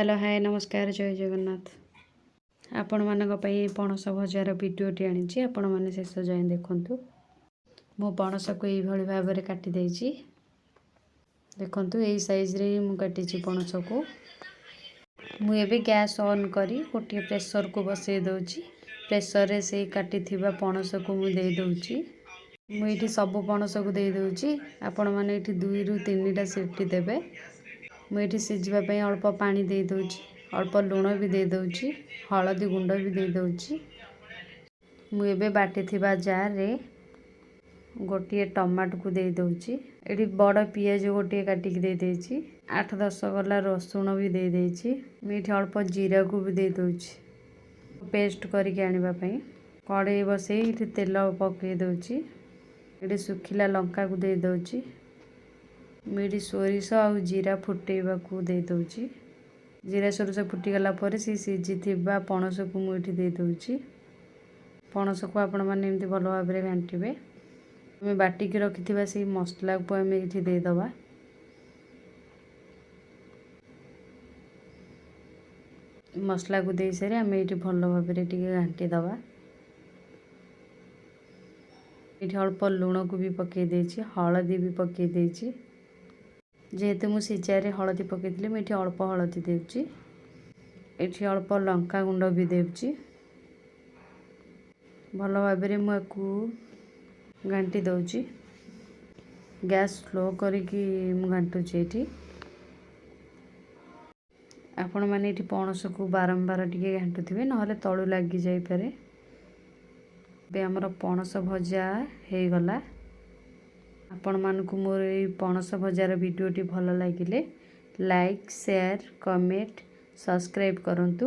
Hello hi नमस्कार जय जगन्नाथ। आपण मानक पई पणस भजार भिडियोटी आनी आपण मैंने शेष जाए देखु। मो पणस को ये भाव में काटी देछि देखु यही साइज रे मु काटी पणस को मु एबे गैस ऑन करी गोटे प्रेशर को बसई दउछि। प्रेशर रे से काटी थिबा पणस को मु दे दउछि। मु एठी सब पणस को दे दउछि। आपण माने एठी 2 रु 3 टा सीटी देबे। मुझे सिझापी अल्प पानी दे दूची, अल्प लुण भी दे दूची, हलदी गुंड भी दे दूची। मुझे बाटी थिबा जार रे गोटे टमाटो को दे दूची। एटी बड़ पियाज गोटे काटिक दे देची। 8-10 गला रसुण भी दे देची। मुझे अल्प जीरा को भी दे दूची पेस्ट करके आनिबा पई। कड़ाई बसई इठी तेल पकई दूची। एटी सुखिला लंका को दे दूची। मुझे सोरिष आ जीरा फुटेबा को दे दूची। जीरा सोरिष फुटीगला पर सी सीझी पणस को मुझे दे दूची। पणस को आपण मैंने एमती भल भाव में घांटे। आम बाटिक रखि से मसला को आम ये देदबा। मसला को दे सारे आम ये भल भाव में घांटी दबा। ये अल्प लुण को भी पकई देछि, हलदी भी पकई देछि। जेहेतु मु सिचारे हलदी पकई मुझे अल्प हलदी देउची। एठी अल्प लंका गुंड भी देउची। भल भाव में मुझे घांटी दउची। गैस स्लो करिकी मु घांटुची। एठी आपण माने एठी पणस को बारंबार टिके घांटुथिबे नहले तळु लागी जाई पारे। बे हमर पणस भजा हे गला। आपण मानकु मोर ए पणस भजार वीडियोटी भल लागिले लाइक शेयर कमेंट सब्सक्राइब करंतु।